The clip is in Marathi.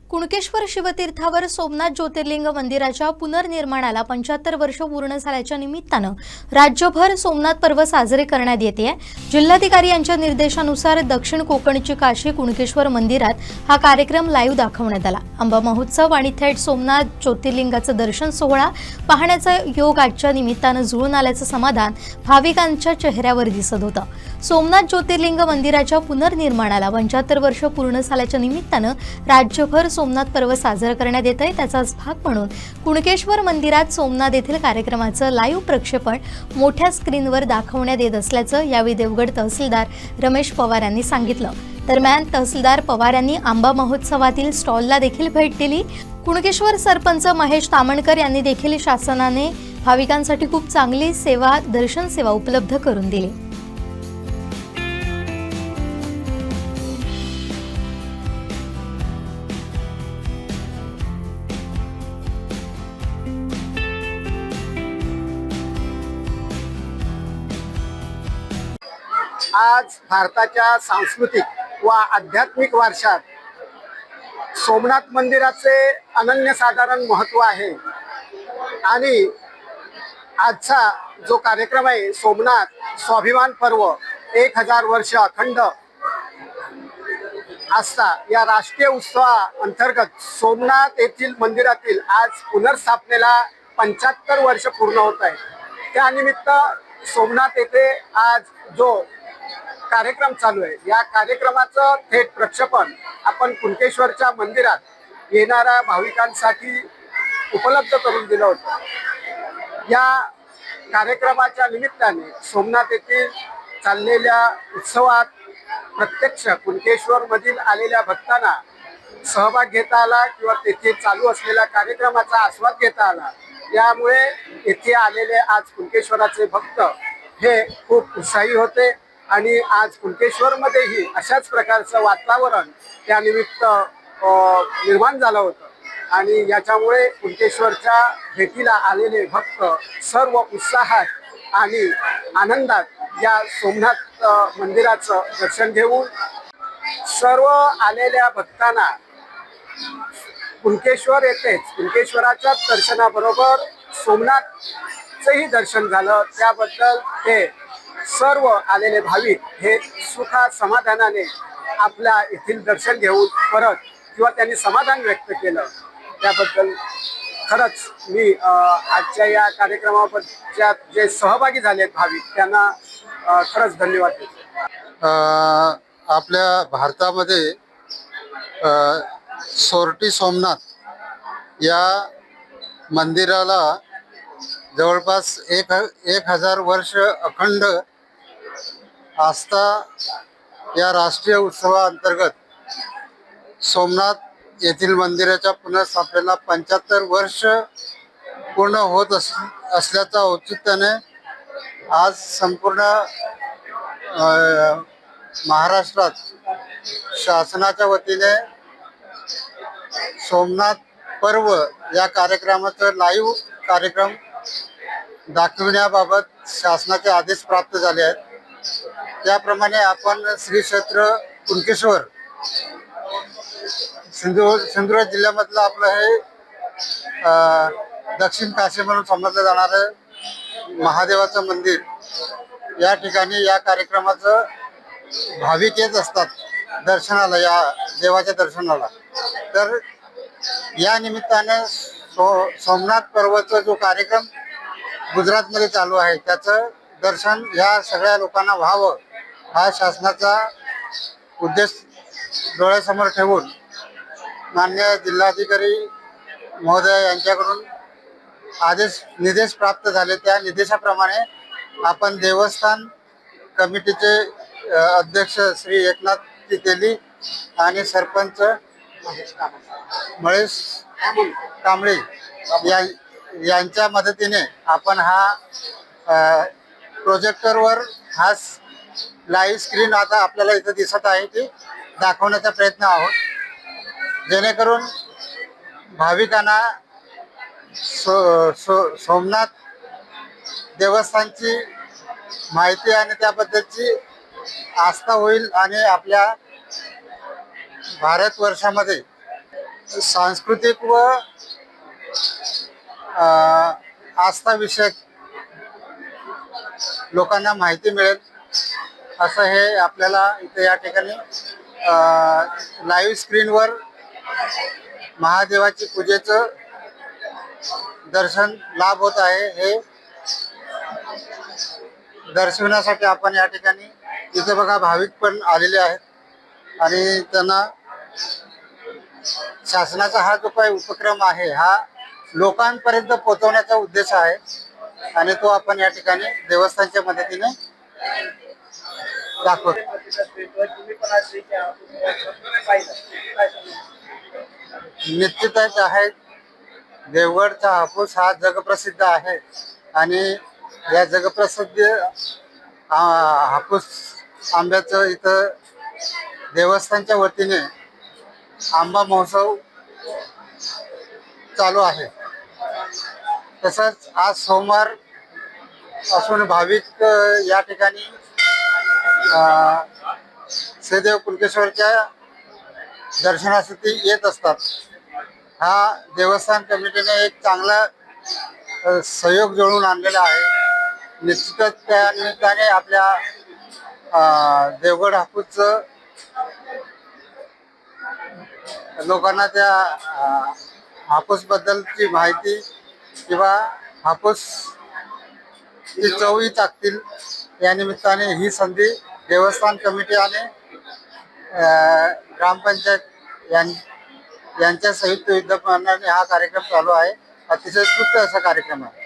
कुणकेश्वर शिवतीर्थावर सोमनाथ ज्योतिर्लिंग मंदिराच्या पुनर्निर्माणाला 75 वर्ष पूर्ण झाल्याच्या निमित्तानं राज्यभर सोमनाथ पर्व साजरे करण्यात येते आहे। जिल्हाधिकारी यांच्या निर्देशानुसार दक्षिण कोकणची काशी कुणकेश्वर मंदिरात हा कार्यक्रम लाईव्ह दाखवण्यात आला। आंबा महोत्सव आणि थेट सोमनाथ ज्योतिर्लिंगाचं दर्शन सोहळा पाहण्याचा योग आजच्या निमित्तानं जुळून आल्याचं समाधान भाविकांच्या चेहऱ्यावर दिसत होतं। सोमनाथ ज्योतिर्लिंग मंदिराच्या पुनर्निर्माणाला 75 वर्ष पूर्ण झाल्याच्या निमित्तानं राज्यभर सोमनाथ पर्व साजरा करण्यात येत आहे। त्याचाच भाग म्हणून कुणकेश्वर मंदिरात सोमनाथ येथील कार्यक्रमाचं लाईव्ह प्रक्षेपण मोठ्या स्क्रीनवर दाखवण्यात येत असल्याचं यावेळी देवगड तहसीलदार रमेश पवार यांनी सांगितलं। दरम्यान तहसीलदार पवार यांनी आंबा महोत्सवातील स्टॉलला देखील भेट दिली। कुणकेश्वर सरपंच महेश तामणकर यांनी देखील शासनाने भाविकांसाठी खूप चांगली सेवा दर्शन सेवा उपलब्ध करून दिली। आज भारताच्या सांस्कृतिक व आध्यात्मिक वारशात सोमनाथ मंदिराचे अनन्यसाधारण महत्त्व आहे आणि आजचा जो कार्यक्रम आहे सोमनाथ स्वाभिमान पर्व 1000 वर्ष अखंड आस्था या राष्ट्रीय उत्सवाअंतर्गत सोमनाथ येथील मंदिरातील आज पुनर्स्थापनेला 75 वर्ष पूर्ण होत आहे। त्यानिमित्त सोमनाथ येथे आज जो कार्यक्रम चालू आहे या कार्यक्रमाचं थेट प्रक्षेपण आपण कुणकेश्वरच्या मंदिरात येणाऱ्या भाविकांसाठी उपलब्ध करून दिलं होतं। या कार्यक्रमाच्या निमित्ताने सोमनाथ येथील चाललेल्या उत्सवात प्रत्यक्ष कुणकेश्वरमधील आलेल्या भक्तांना सहभाग घेता आला किंवा तेथे चालू असलेल्या कार्यक्रमाचा आस्वाद घेता आला। यामुळे येथे आलेले आज कुणकेश्वराचे भक्त हे खूप उत्साही होते आणि आज कुणकेश्वरमध्येही अशाच प्रकारचं वातावरण त्यानिमित्त निर्माण झालं होतं आणि याच्यामुळे कुणकेश्वरच्या भेटीला आलेले भक्त सर्व उत्साहात आणि आनंदात या सोमनाथ मंदिराचं दर्शन घेऊन सर्व आलेल्या भक्तांना कुणकेश्वर येथेच कुणकेश्वराच्या दर्शनाबरोबर सोमनाथचंही दर्शन झालं। त्याबद्दल हे सर्व आलेले भाविक हे सुखा समाधानाने आपल्या येथील दर्शन घेऊन परत किंवा त्यांनी समाधान व्यक्त केलं। त्याबद्दल खरंच मी आजच्या या कार्यक्रमाच्या जे सहभागी झालेत भाविक त्यांना खरंच धन्यवाद देतो। आपल्या भारतामध्ये सोरटी सोमनाथ या मंदिराला जवळपास 1000 वर्ष अखंड आस्था या राष्ट्रीय उत्सवाअंतर्गत सोमनाथ येथील मंदिराच्या पुनर्स्थापनेला 75 वर्ष पूर्ण होत असल्याच्या औचित्याने आज संपूर्ण महाराष्ट्रात शासनाच्या वतीने सोमनाथ पर्व या कार्यक्रमाचं लाईव्ह कार्यक्रम दाखविण्याबाबत शासनाचे आदेश प्राप्त झाले आहेत। त्याप्रमाणे आपण श्री क्षेत्र कुणकेश्वर सिंधुदुर्ग जिल्ह्यामधलं आपलं हे दक्षिण काशी म्हणून समजलं जाणारं महादेवाचं मंदिर या ठिकाणी या कार्यक्रमाचं भाविक येत असतात दर्शनाला, या देवाच्या दर्शनाला। तर या निमित्ताने सोमनाथ पर्वचा जो कार्यक्रम गुजरातमध्ये चालू आहे त्याचं दर्शन ह्या सगळ्या लोकांना व्हावं हा शासनाचा उद्देश डोळ्यासमोर ठेवून माननीय जिल्हाधिकारी महोदय यांच्याकडून निर्देश प्राप्त झाले। त्या निर्देशाप्रमाणे आपण देवस्थान कमिटीचे अध्यक्ष श्री एकनाथ चितेली आणि सरपंच महेश कांबळे यांच्या मदतीने आपण हा प्रोजेक्टरवर हा लाईव्ह स्क्रीन आता आपल्याला इथं दिसत आहे ती दाखवण्याचा प्रयत्न आहोत, जेणेकरून भाविकांना सोमनाथ देवस्थानची माहिती आणि त्याबद्दलची आस्था होईल आणि आपल्या भारतवर्षामध्ये सांस्कृतिक व आस्था विषयक लोकांना माहिती मिळेल असं हे आपल्याला इथे या ठिकाणी लाईव्ह स्क्रीनवर महादेवाची पूजेचं दर्शन लाभ होत आहे हे दर्शविण्यासाठी आपण या ठिकाणी इथे बघा भाविक पण आलेले आहेत आणि त्यांना शासनाचा हा जो काही उपक्रम आहे हा लोकांपर्यंत पोहोचवण्याचा उद्देश आहे आणि तो आपण या ठिकाणी देवस्थानच्या मदतीने दाखवतो. निश्चितच आहे, देवगडचा हापूस हा जगप्रसिद्ध आहे आणि या जगप्रसिद्ध हापूस आंब्याचं इथं देवस्थानच्या वतीने आंबा महोत्सव चालू आहे. तसंच आज सोमवार असून भाविक या ठिकाणी श्रीदेव कुणकेश्वरच्या दर्शनासाठी येत असतात. हा देवस्थान कमिटीने एक चांगला सहयोग जुळवून आणलेला आहे. निश्चितच त्या निमित्ताने आपल्या देवगड हापूसचं लोकांना त्या हापूसबद्दलची माहिती किंवा हापूस ची चवही टाकतील या निमित्ताने ही संधी देवस्थान कमिटी आणि ग्रामपंचायत यांच्या संयुक्त विद्यमानाने हा कार्यक्रम चालू आहे. अतिशय उत्कृष्ट असा कार्यक्रम आहे.